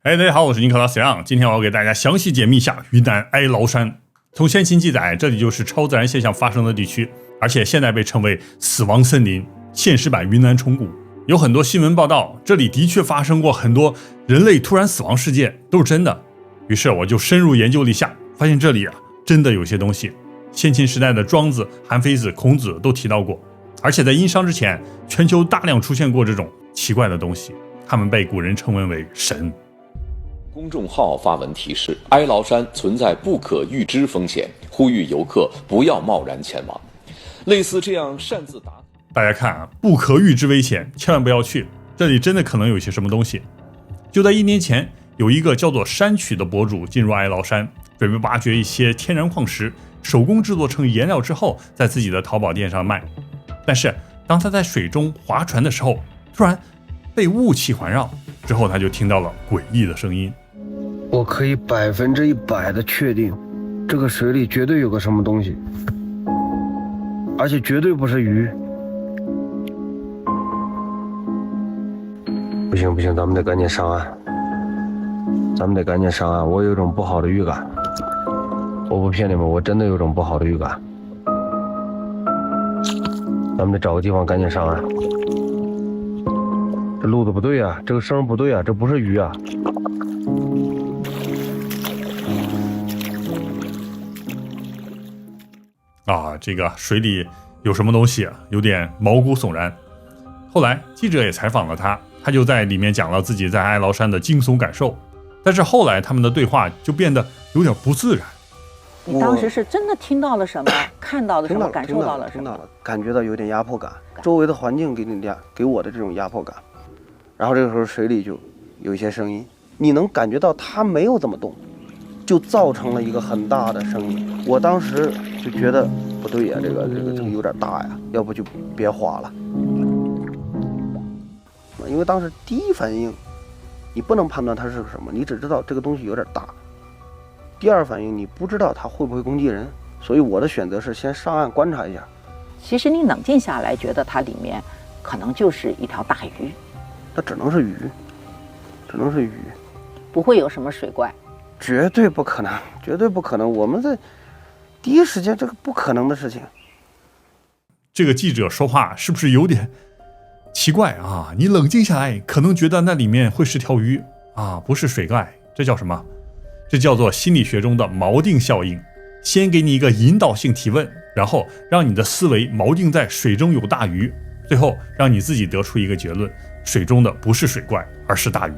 大家好，我是尼克拉斯杨。今天我要给大家详细解密一下云南哀牢山。从先秦记载，这里就是超自然现象发生的地区，而且现在被称为死亡森林，现实版云南虫谷。有很多新闻报道，这里的确发生过很多人类突然死亡事件，都是真的。于是我就深入研究了一下，发现这里真的有些东西，先秦时代的庄子、韩非子、孔子都提到过，而且在殷商之前，全球大量出现过这种奇怪的东西，他们被古人称为神。公众号发文提示，哀牢山存在不可预知风险，呼吁游客不要贸然前往。类似这样擅自打大家看不可预知危险，千万不要去，这里真的可能有些什么东西。就在1年前，有一个叫做山曲的博主进入哀牢山，准备挖掘一些天然矿石，手工制作成颜料之后，在自己的淘宝店上卖。但是当他在水中划船的时候，突然被雾气环绕，之后他就听到了诡异的声音。我可以100%的确定，这个水里绝对有个什么东西，而且绝对不是鱼。不行，咱们得赶紧上岸，我有一种不好的预感，我不骗你们，我真的有种不好的预感。咱们得找个地方赶紧上岸。这路子不对啊，这个声不对啊，这不是鱼啊。这个水里有什么东西有点毛骨悚然。后来记者也采访了他，他就在里面讲了自己在哀牢山的惊悚感受。但是后来他们的对话就变得有点不自然。你当时是真的听到了什么，看到了什么，感受到了什么？感觉到有点压迫感，周围的环境给我的这种压迫感。然后这个时候水里就有一些声音，你能感觉到它没有怎么动，就造成了一个很大的声音。我当时就觉得不对呀，这个有点大呀，要不就别划了。因为当时第一反应，你不能判断它是什么，你只知道这个东西有点大。第二反应，你不知道它会不会攻击人，所以我的选择是先上岸观察一下。其实你冷静下来，觉得它里面可能就是一条大鱼。它只能是鱼，不会有什么水怪。绝对不可能！我们在第一时间，这个不可能的事情。这个记者说话是不是有点奇怪啊？你冷静下来，可能觉得那里面会是条鱼啊，不是水怪。这叫什么？这叫做心理学中的锚定效应。先给你一个引导性提问，然后让你的思维锚定在水中有大鱼，最后让你自己得出一个结论：水中的不是水怪，而是大鱼。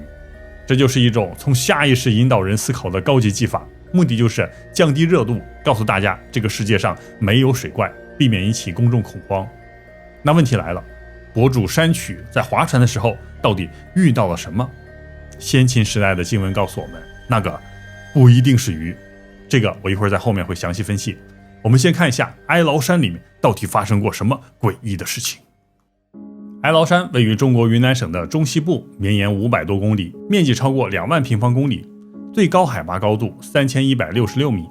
这就是一种从下意识引导人思考的高级技法，目的就是降低热度，告诉大家这个世界上没有水怪，避免引起公众恐慌。那问题来了，博主山曲在划船的时候到底遇到了什么？先秦时代的经文告诉我们，那个不一定是鱼，这个我一会儿在后面会详细分析。我们先看一下哀牢山里面到底发生过什么诡异的事情。哀牢山位于中国云南省的中西部，绵延500多公里，面积超过2万平方公里，最高海拔高度3166米。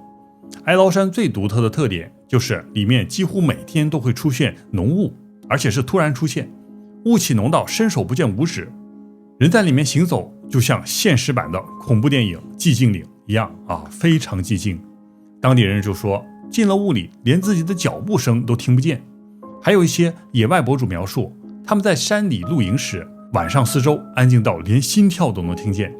哀牢山最独特的特点就是里面几乎每天都会出现浓雾，而且是突然出现，雾气浓到伸手不见五指，人在里面行走就像现实版的恐怖电影《寂静岭》一样非常寂静。当地人就说，进了雾里连自己的脚步声都听不见。还有一些野外博主描述，他们在山里露营时，晚上四周安静到连心跳都能听见。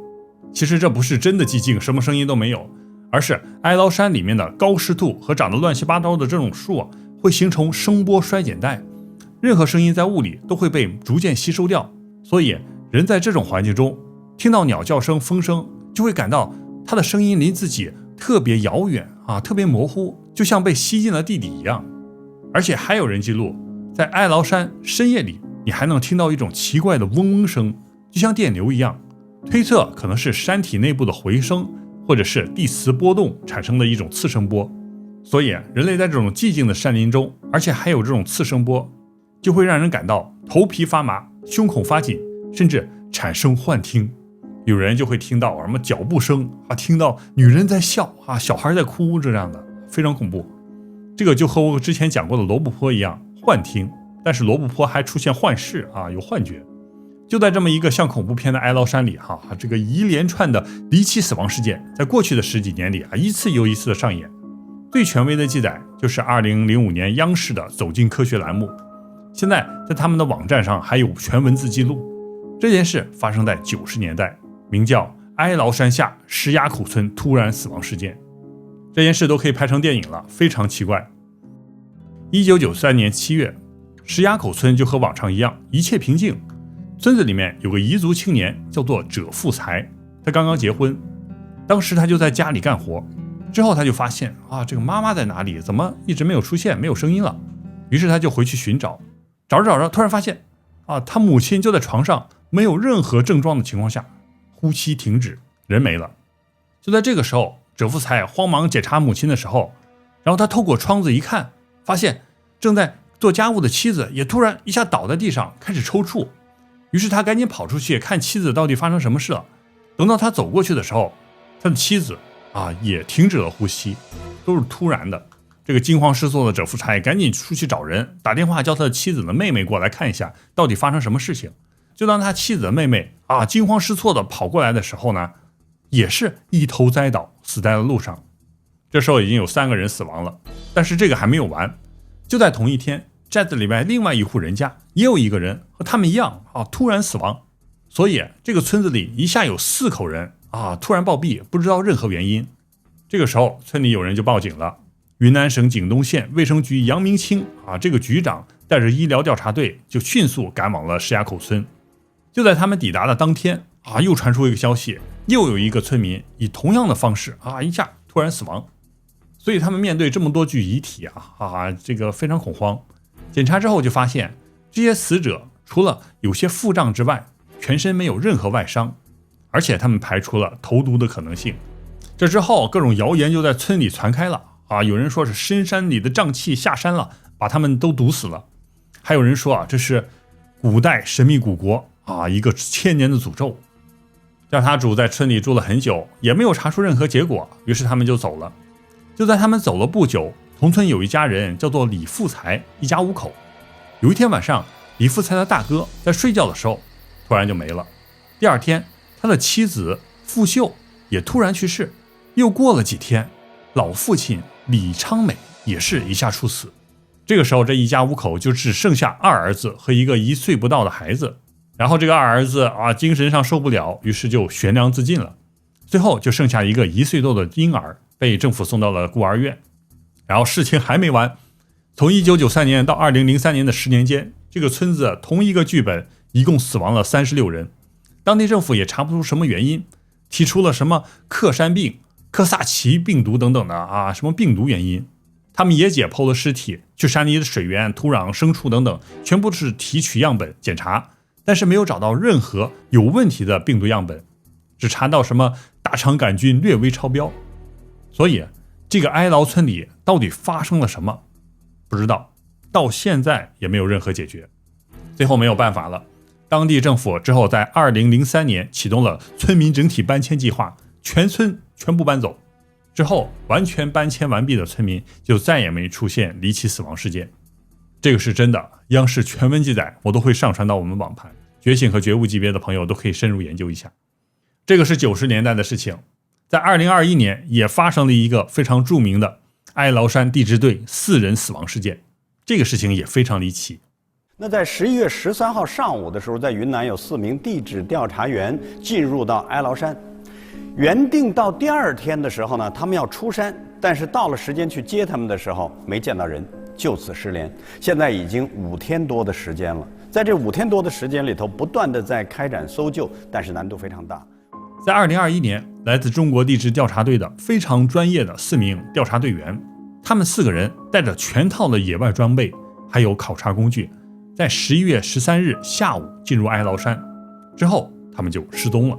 其实这不是真的寂静，什么声音都没有，而是哀牢山里面的高湿度和长得乱七八糟的这种树会形成声波衰减带，任何声音在雾里都会被逐渐吸收掉，所以人在这种环境中听到鸟叫声、风声，就会感到它的声音离自己特别遥远特别模糊，就像被吸进了地底一样。而且还有人记录，在哀牢山深夜里，你还能听到一种奇怪的嗡嗡声，就像电流一样，推测可能是山体内部的回声，或者是地磁波动产生的一种次声波。所以人类在这种寂静的山林中，而且还有这种次声波，就会让人感到头皮发麻、胸口发紧，甚至产生幻听。有人就会听到什么脚步声听到女人在笑小孩在哭，这样的非常恐怖。这个就和我之前讲过的罗布泊一样，幻听，但是罗布泊还出现幻视有幻觉。就在这么一个像恐怖片的哀牢山里这个一连串的离奇死亡事件在过去的10几年里一次又一次的上演。最权威的记载就是2005年央视的走进科学栏目，现在在他们的网站上还有全文字记录。这件事发生在90年代，名叫哀牢山下石崖口村突然死亡事件。这件事都可以拍成电影了，非常奇怪。1993年7月，石崖口村就和往常一样，一切平静。村子里面有个彝族青年叫做者富才，他刚刚结婚，当时他就在家里干活，之后他就发现这个妈妈在哪里，怎么一直没有出现，没有声音了。于是他就回去寻找，找着找着，突然发现他母亲就在床上，没有任何症状的情况下，呼吸停止，人没了。就在这个时候，者富才慌忙检查母亲的时候，然后他透过窗子一看，发现正在做家务的妻子也突然一下倒在地上，开始抽搐。于是他赶紧跑出去看妻子到底发生什么事了。等到他走过去的时候，他的妻子也停止了呼吸，都是突然的。这个惊慌失措的者富才赶紧出去找人，打电话叫他的妻子的妹妹过来看一下到底发生什么事情。就当他妻子的妹妹惊慌失措的跑过来的时候呢，也是一头栽倒，死在了路上。这时候已经有3个人死亡了，但是这个还没有完。就在同一天，寨子里面另外一户人家也有一个人和他们一样突然死亡，所以这个村子里一下有4口人突然暴毙，不知道任何原因。这个时候村里有人就报警了，云南省景东县卫生局杨明清这个局长带着医疗调查队就迅速赶往了石崖口村。就在他们抵达的当天又传出一个消息，又有一个村民以同样的方式一下突然死亡。所以他们面对这么多具遗体这个非常恐慌。检查之后就发现，这些死者除了有些腹胀之外，全身没有任何外伤，而且他们排除了投毒的可能性。这之后各种谣言就在村里传开了有人说是深山里的瘴气下山了，把他们都毒死了。还有人说这是古代神秘古国一个1000年的诅咒。调查组在村里住了很久，也没有查出任何结果，于是他们就走了。就在他们走了不久，同村有一家人叫做李富才，一家5口。有一天晚上，李富才的大哥在睡觉的时候突然就没了。第二天，他的妻子傅秀也突然去世。又过了几天，老父亲李昌美也是一下猝死。这个时候，这一家5口就只剩下2儿子和一个1岁不到的孩子。然后这个2儿子精神上受不了，于是就悬梁自尽了。最后就剩下一个1岁多的婴儿被政府送到了孤儿院。然后事情还没完，从1993年到2003年的10年间，这个村子同一个剧本一共死亡了36人。当地政府也查不出什么原因，提出了什么克山病、科萨奇病毒等等的什么病毒原因。他们也解剖了尸体，去山里的水源、土壤、牲畜等等全部是提取样本检查，但是没有找到任何有问题的病毒样本，只查到什么大肠杆菌略微超标。所以这个哀牢村里到底发生了什么不知道，到现在也没有任何解决。最后没有办法了，当地政府之后在2003年启动了村民整体搬迁计划，全村全部搬走。之后完全搬迁完毕的村民就再也没出现离奇死亡事件。这个是真的，央视全文记载我都会上传到我们网盘，觉醒和觉悟级别的朋友都可以深入研究一下。这个是90年代的事情。在2021年也发生了一个非常著名的哀牢山地质队4人死亡事件，这个事情也非常离奇。那在11月13号上午的时候，在云南有4名地质调查员进入到哀牢山，原定到第2天的时候呢，他们要出山，但是到了时间去接他们的时候没见到人，就此失联。现在已经5天多的时间了，在这5天多的时间里头，不断的在开展搜救，但是难度非常大。在2021年，来自中国地质调查队的非常专业的4名调查队员，他们4个人带着全套的野外装备还有考察工具，在11月13日下午进入哀牢山，之后他们就失踪了。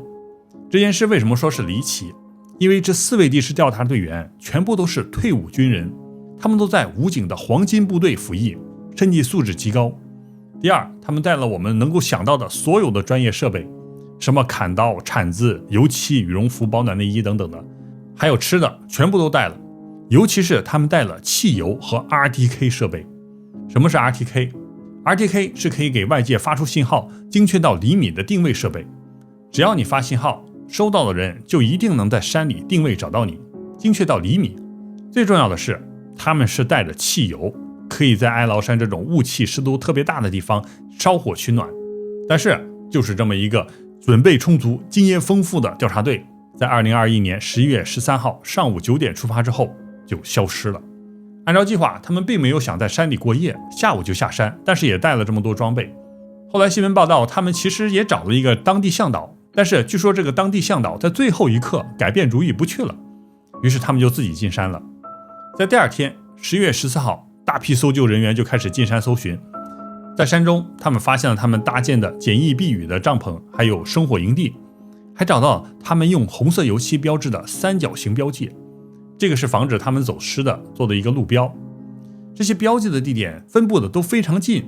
这件事为什么说是离奇？因为这4位地质调查队员全部都是退伍军人，他们都在武警的黄金部队服役，身体素质极高。第二，他们带了我们能够想到的所有的专业设备，什么砍刀、铲子、油漆、羽绒服、保暖内衣等等的，还有吃的全部都带了。尤其是他们带了汽油和 RTK 设备。什么是 RTK？ RTK 是可以给外界发出信号，精确到厘米的定位设备。只要你发信号，收到的人就一定能在山里定位找到你，精确到厘米。最重要的是，他们是带着汽油，可以在哀牢山这种雾气湿度特别大的地方烧火取暖。但是就是这么一个准备充足、经验丰富的调查队，在2021年11月13号上午9点出发之后就消失了。按照计划，他们并没有想在山里过夜，下午就下山，但是也带了这么多装备。后来新闻报道，他们其实也找了一个当地向导，但是据说这个当地向导在最后一刻改变主意不去了，于是他们就自己进山了。在第二天11月14号，大批搜救人员就开始进山搜寻。在山中，他们发现了他们搭建的简易避雨的帐篷，还有生火营地，还找到了他们用红色油漆标志的三角形标记，这个是防止他们走失的做的一个路标。这些标记的地点分布的都非常近，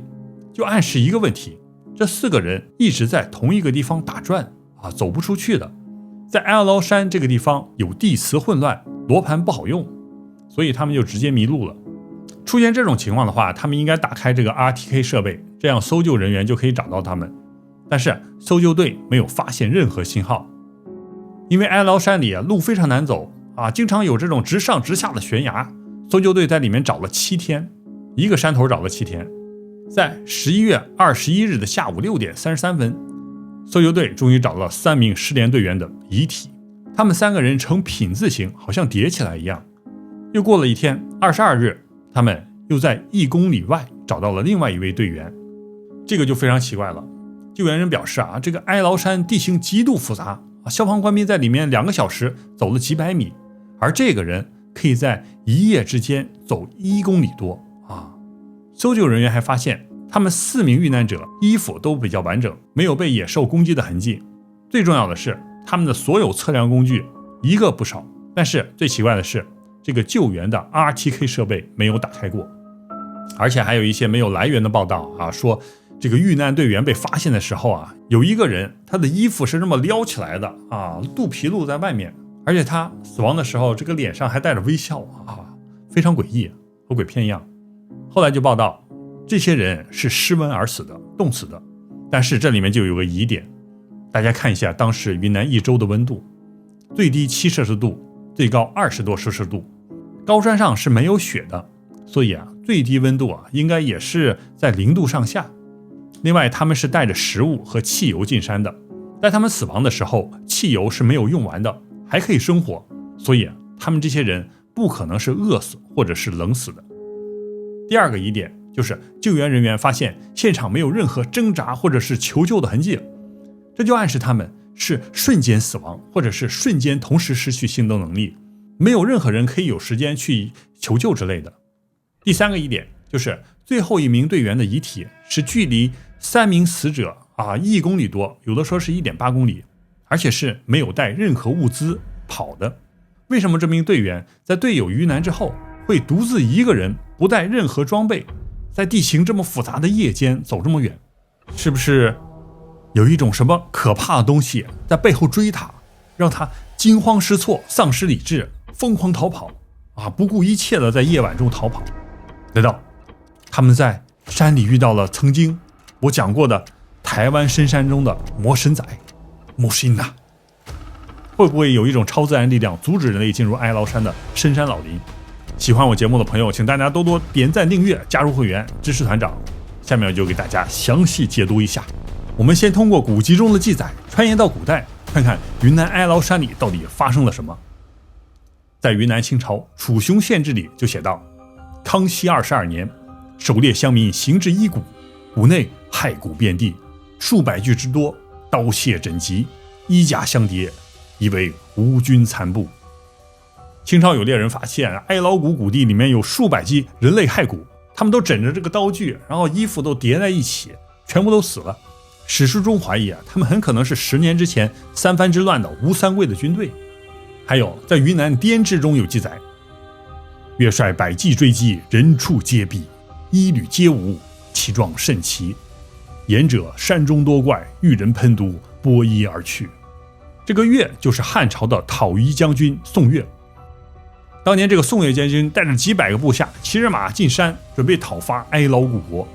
就暗示一个问题：这4个人一直在同一个地方打转走不出去的。在哀牢山这个地方有地磁混乱，罗盘不好用，所以他们就直接迷路了。出现这种情况的话，他们应该打开这个 RTK 设备，这样搜救人员就可以找到他们。但是搜救队没有发现任何信号，因为哀牢山里路非常难走经常有这种直上直下的悬崖。搜救队在里面找了7天，一个山头找了7天。在11月21日的下午6点33分，搜救队终于找到了3名失联队员的遗体，他们3个人呈品字形，好像叠起来一样。又过了一天，22日，他们又在1公里外找到了另外一位队员。这个就非常奇怪了。救援人表示这个哀牢山地形极度复杂消防官兵在里面2个小时走了几百米，而这个人可以在1夜之间走1公里多搜救人员还发现他们4名遇难者衣服都比较完整，没有被野兽攻击的痕迹。最重要的是，他们的所有测量工具一个不少，但是最奇怪的是，这个救援的 RTK 设备没有打开过。而且还有一些没有来源的报道说这个遇难队员被发现的时候有一个人他的衣服是这么撩起来的肚皮露在外面，而且他死亡的时候这个脸上还带着微笑非常诡异，和鬼片一样。后来就报道这些人是失温而死的，冻死的。但是这里面就有个疑点，大家看一下当时云南一周的温度，最低7摄氏度，最高20多摄氏度。高山上是没有雪的，所以最低温度应该也是在0度上下。另外他们是带着食物和汽油进山的，在他们死亡的时候汽油是没有用完的，还可以生火，所以他们这些人不可能是饿死或者是冷死的。第二个疑点就是救援人员发现现场没有任何挣扎或者是求救的痕迹，这就暗示他们是瞬间死亡，或者是瞬间同时失去行动能力，没有任何人可以有时间去求救之类的。第三个疑点就是最后一名队员的遗体是距离3名死者1公里多，有的说是 1.8 公里，而且是没有带任何物资跑的。为什么这名队员在队友遇难之后会独自一个人不带任何装备，在地形这么复杂的夜间走这么远？是不是有一种什么可怕的东西在背后追他，让他惊慌失措，丧失理智，疯狂逃跑不顾一切的在夜晚中逃跑？难道他们在山里遇到了曾经我讲过的台湾深山中的魔神仔魔神呐？会不会有一种超自然力量阻止人类进入哀牢山的深山老林？喜欢我节目的朋友，请大家多多点赞订阅，加入会员，支持团长。下面我就给大家详细解读一下。我们先通过古籍中的记载穿越到古代，看看云南哀牢山里到底发生了什么。在云南清朝楚雄县志里就写道，康熙22年，狩猎乡民行至一谷，谷内骸骨遍地，数百具之多，刀械整齐，衣甲相叠，以为吴军残部。清朝有猎人发现哀牢谷谷地里面有数百具人类骸骨，他们都枕着这个刀具，然后衣服都叠在一起，全部都死了。史书中怀疑他们很可能是10年之前三藩之乱的吴三桂的军队。还有在云南滇志中有记载，岳率百骑追击，人畜皆毙，衣履皆无，其状甚奇。言者山中多怪，遇人喷毒，剥衣而去。这个岳就是汉朝的讨夷将军宋岳。当年这个宋岳将军带着几百个部下骑着马进山，准备讨伐哀牢古国。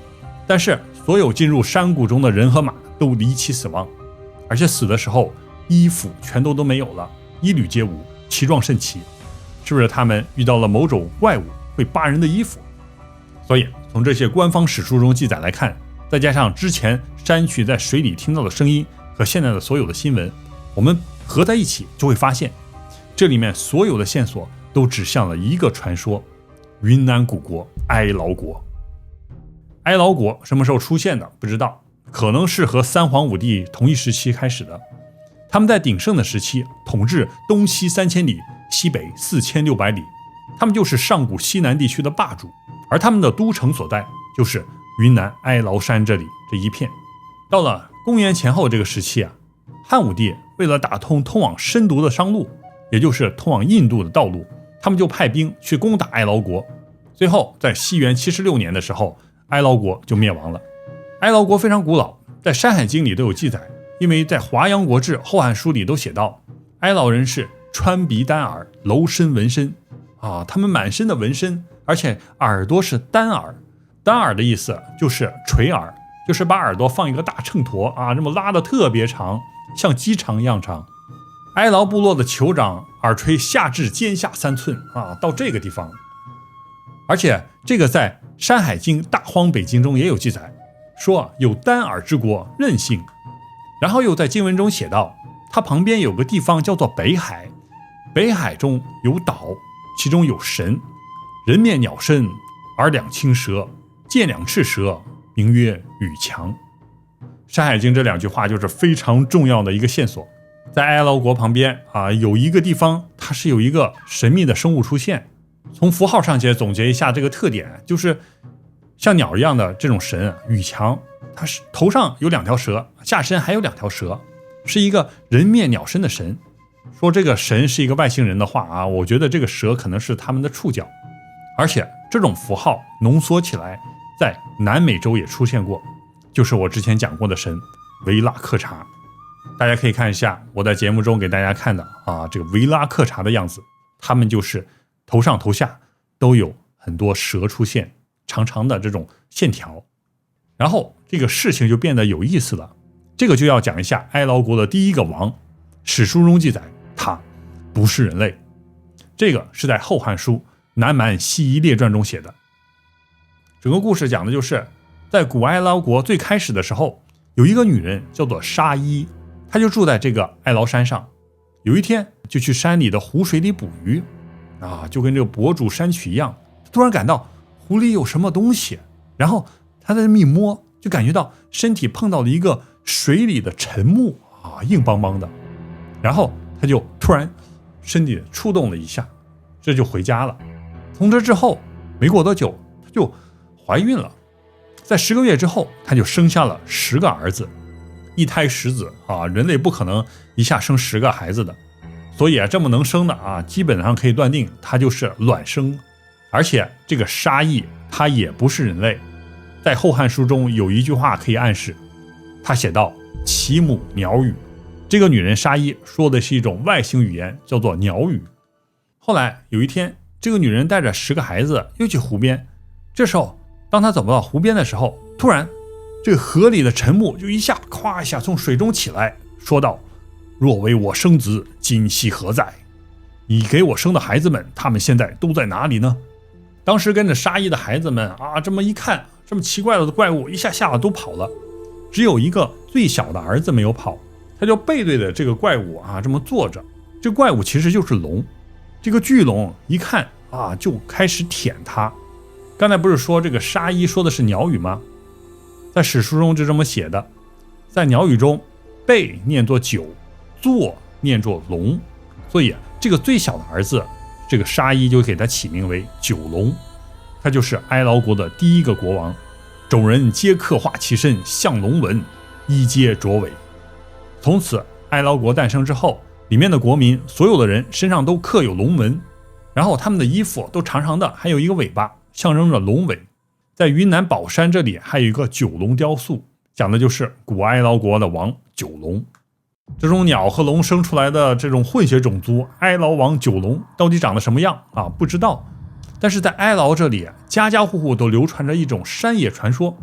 但是所有进入山谷中的人和马都离奇死亡，而且死的时候衣服全都没有了，一缕皆无，奇状甚奇。是不是他们遇到了某种怪物会扒人的衣服？所以从这些官方史书中记载来看，再加上之前山区在水里听到的声音和现在的所有的新闻，我们合在一起就会发现，这里面所有的线索都指向了一个传说：云南古国哀牢国。哀牢国什么时候出现的不知道，可能是和三皇五帝同一时期开始的。他们在鼎盛的时期统治东西3000里，西北4600里，他们就是上古西南地区的霸主，而他们的都城所在就是云南哀牢山这里这一片。到了公元前后这个时期啊，汉武帝为了打通往深毒的商路，也就是通往印度的道路，他们就派兵去攻打哀牢国。最后在西元76年的时候，哀牢国就灭亡了。哀牢国非常古老，在《山海经》里都有记载，因为在《华阳国志》《后汉书》里都写到，哀牢人是川鼻单耳，楼身纹身啊，他们满身的纹身，而且耳朵是单耳。单耳的意思就是垂耳，就是把耳朵放一个大秤砣啊，这么拉的特别长，像鸡肠一样长。哀牢部落的酋长耳垂下至肩下3寸啊，到这个地方。而且这个在《山海经·大荒北经》中也有记载，说有单耳之国任性。然后又在经文中写道，它旁边有个地方叫做北海，北海中有岛，其中有神，人面鸟身，耳两青蛇，剑两赤蛇，名曰羽强。山海经这2句话就是非常重要的一个线索。在哀牢国旁边啊，有一个地方它是有一个神秘的生物出现。从符号上总结一下这个特点，就是像鸟一样的这种神羽强，它是头上有2条蛇，下身还有2条蛇，是一个人面鸟身的神。说这个神是一个外星人的话啊，我觉得这个蛇可能是他们的触角。而且这种符号浓缩起来在南美洲也出现过，就是我之前讲过的神维拉克查。大家可以看一下我在节目中给大家看的啊，这个维拉克查的样子，他们就是头上头下都有很多蛇出现，长长的这种线条。然后这个事情就变得有意思了，这个就要讲一下哀牢国的第一个王。史书中记载他不是人类，这个是在《后汉书·南蛮西夷列传》中写的。整个故事讲的就是在古哀牢国最开始的时候，有一个女人叫做沙伊，她就住在这个哀牢山上。有一天就去山里的湖水里捕鱼啊，就跟这个博主山曲一样，突然感到湖里有什么东西，然后他在这一摸，就感觉到身体碰到了一个水里的沉木啊，硬邦邦的。然后他就突然身体触动了一下，这就回家了。从这之后没过多久，他就怀孕了。在10个月之后，他就生下了10个儿子，一胎10子啊，人类不可能一下生10个孩子的。所以啊，这么能生的啊，基本上可以断定他就是卵生。而且这个沙溢他也不是人类，在《后汉书》中有一句话可以暗示，他写道：其母鸟语。这个女人沙溢说的是一种外星语言，叫做鸟语。后来有一天，这个女人带着10个孩子又去湖边，这时候当她走到湖边的时候，突然这个河里的沉木就一下咵一下从水中起来，说道：若为我生子，今夕何在？你给我生的孩子们，他们现在都在哪里呢？当时跟着沙溢的孩子们啊，这么一看，这么奇怪的怪物一下吓得都跑了，只有一个最小的儿子没有跑，他就背对着这个怪物啊这么坐着。这怪物其实就是龙，这个巨龙一看啊就开始舔他。刚才不是说这个沙溢说的是鸟语吗？在史书中就这么写的，在鸟语中背念作九，坐念作龙，所以这个最小的儿子这个沙溢就给他起名为九龙，他就是哀牢国的第一个国王。众人皆刻画其身，像龙纹，衣皆着尾。从此哀牢国诞生之后，里面的国民所有的人身上都刻有龙纹，然后他们的衣服都长长的，还有一个尾巴，象征着龙尾。在云南保山这里还有一个九龙雕塑，讲的就是古哀牢国的王九龙。这种鸟和龙生出来的这种混血种族哀牢王九龙到底长得什么样啊？不知道。但是在哀牢这里，家家户户都流传着一种山野传说，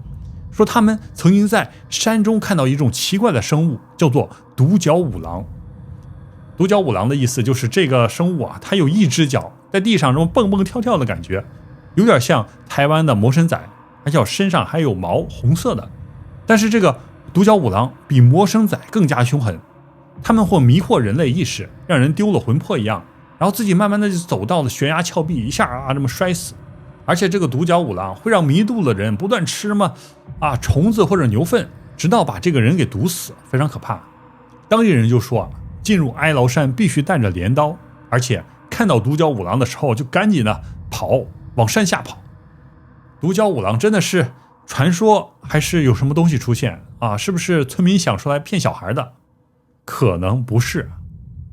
说他们曾经在山中看到一种奇怪的生物，叫做独角五郎。独角五郎的意思就是这个生物啊，它有一只脚，在地上中蹦蹦跳跳的感觉，有点像台湾的魔神仔，而且身上还有毛，红色的。但是这个独角五郎比魔神仔更加凶狠，他们会迷惑人类意识，让人丢了魂魄一样，然后自己慢慢的就走到了悬崖峭壁，一下啊这么摔死。而且这个独角五郎会让迷路的人不断吃虫子或者牛粪，直到把这个人给毒死，非常可怕。当地人就说进入哀牢山必须带着镰刀，而且看到独角五郎的时候就赶紧的跑，往山下跑。独角五郎真的是传说还是有什么东西出现啊？是不是村民想出来骗小孩的？可能不是。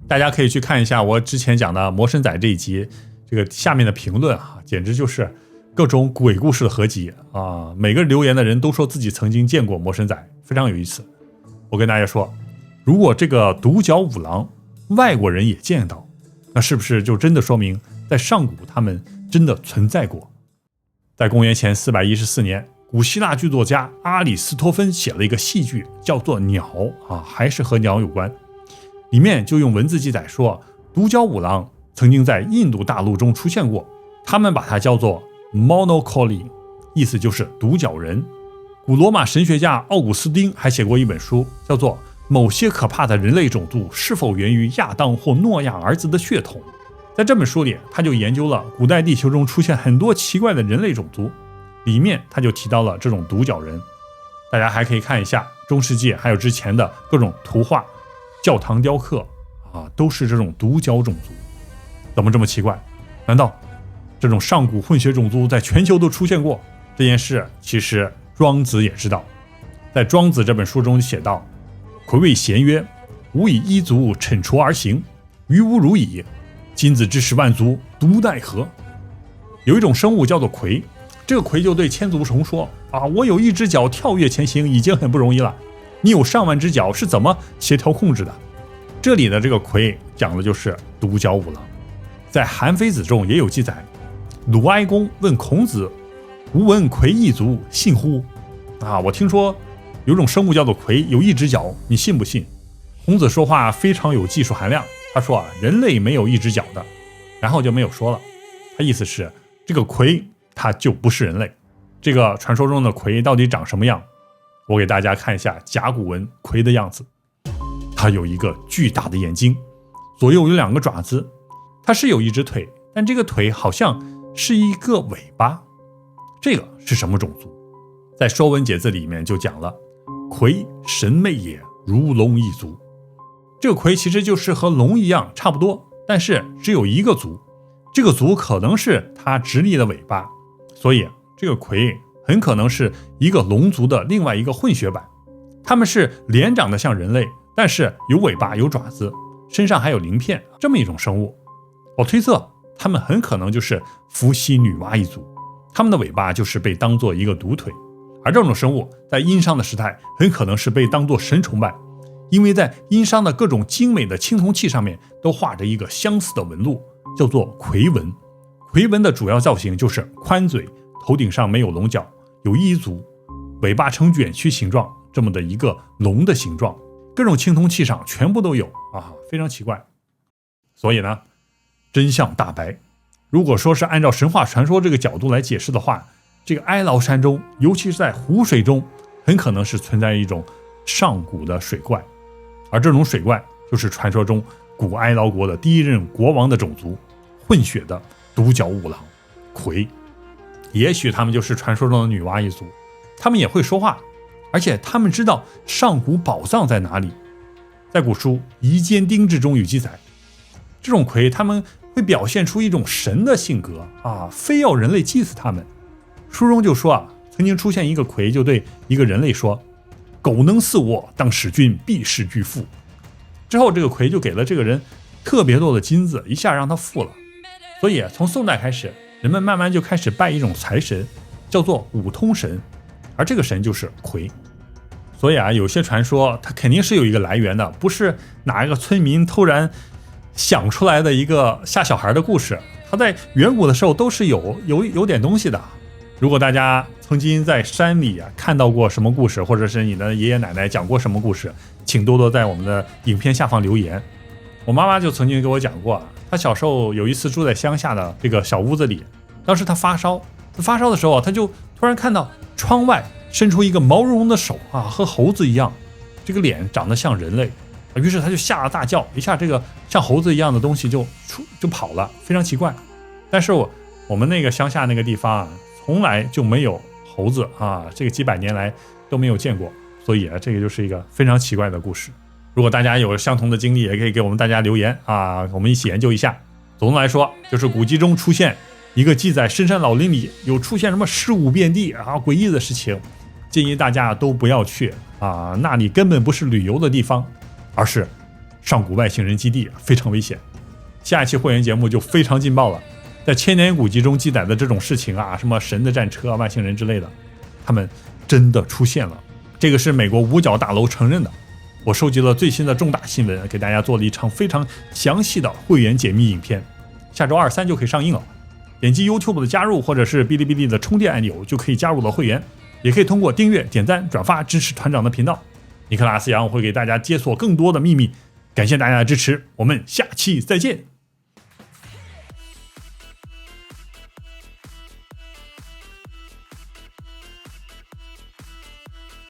大家可以去看一下我之前讲的魔神仔这一集，这个下面的评论简直就是各种鬼故事的合集啊！每个留言的人都说自己曾经见过魔神仔，非常有意思。我跟大家说，如果这个独角五郎外国人也见到，那是不是就真的说明在上古他们真的存在过？在公元前414年，古希腊剧作家阿里斯托芬写了一个戏剧，叫做《鸟》还是和鸟有关。里面就用文字记载说，独角五郎曾经在印度大陆中出现过，他们把它叫做 Monocoly， 意思就是独角人。古罗马神学家奥古斯丁还写过一本书，叫做《某些可怕的人类种族是否源于亚当或诺亚儿子的血统》。在这本书里，他就研究了古代地球中出现很多奇怪的人类种族，里面他就提到了这种独角人。大家还可以看一下中世纪还有之前的各种图画、教堂雕刻都是这种独角种族。怎么这么奇怪？难道这种上古混血种族在全球都出现过？这件事其实庄子也知道，在庄子这本书中写道：魁谓咸曰，吾以一族惩除而行，于吾如矣。今子之10万族，独奈何？有一种生物叫做魁，这个魁就对千足虫说我有一只脚跳跃前行已经很不容易了，你有上万只脚是怎么协调控制的？这里的这个魁讲的就是独角五郎。在韩非子中也有记载，鲁哀公问孔子：吾闻魁一族，信乎？我听说有种生物叫做魁，有一只脚，你信不信？孔子说话非常有技术含量，他说人类没有一只脚的，然后就没有说了。他意思是这个魁他就不是人类。这个传说中的魁到底长什么样？我给大家看一下甲骨文魁的样子。它有一个巨大的眼睛，左右有2个爪子，它是有一只腿，但这个腿好像是一个尾巴。这个是什么种族？在《说文解字》里面就讲了，魁神魅也，如龙一族。这个魁其实就是和龙一样差不多，但是只有一个足，这个足可能是它直立的尾巴，所以这个魁很可能是一个龙族的另外一个混血版。它们是脸长得像人类，但是有尾巴有爪子，身上还有鳞片，这么一种生物。我推测它们很可能就是伏羲女娲一族，它们的尾巴就是被当作一个独腿。而这种生物在殷商的时代很可能是被当作神崇拜，因为在殷商的各种精美的青铜器上面都画着一个相似的纹路，叫做魁纹。魁纹的主要造型就是宽嘴，头顶上没有龙角，有一足，尾巴呈卷曲形状，这么的一个龙的形状，各种青铜器上全部都有非常奇怪。所以呢，真相大白。如果说是按照神话传说这个角度来解释的话，这个哀牢山中，尤其是在湖水中，很可能是存在一种上古的水怪，而这种水怪就是传说中古哀牢国的第一任国王的种族，混血的独角五郎魁。也许他们就是传说中的女娲一族，他们也会说话，而且他们知道上古宝藏在哪里。在古书《夷坚丁志》中有记载，这种魁他们会表现出一种神的性格非要人类祭祀他们。书中就说曾经出现一个魁就对一个人类说，狗能饲我，当使君必是巨富。之后这个魁就给了这个人特别多的金子，一下让他富了。所以从宋代开始，人们慢慢就开始拜一种财神，叫做五通神，而这个神就是魁。所以有些传说它肯定是有一个来源的，不是哪一个村民突然想出来的一个吓小孩的故事，它在远古的时候都是有点东西的。如果大家曾经在山里看到过什么故事，或者是你的爷爷奶奶讲过什么故事，请多多在我们的影片下方留言。我妈妈就曾经给我讲过，她小时候有一次住在乡下的这个小屋子里，当时她发烧的时候她就突然看到窗外伸出一个毛茸茸的手和猴子一样，这个脸长得像人类，于是她就吓了大叫，一下这个像猴子一样的东西就跑了，非常奇怪。但是我们那个乡下那个地方从来就没有猴子这个几百年来都没有见过，所以这个就是一个非常奇怪的故事。如果大家有相同的经历，也可以给我们大家留言我们一起研究一下。总的来说，就是古籍中出现一个记载深山老林里有出现什么尸骨遍地诡异的事情，建议大家都不要去那里根本不是旅游的地方，而是上古外星人基地，非常危险。下一期会员节目就非常劲爆了，在千年古籍中记载的这种事情什么神的战车、外星人之类的，他们真的出现了，这个是美国五角大楼承认的。我收集了最新的重大新闻，给大家做了一场非常详细的会员解密影片，下周2、3就可以上映了。点击 YouTube 的加入或者是哔哩哔哩的充电按钮就可以加入了会员，也可以通过订阅、点赞、转发支持团长的频道。尼克拉斯杨会给大家解锁更多的秘密，感谢大家的支持，我们下期再见。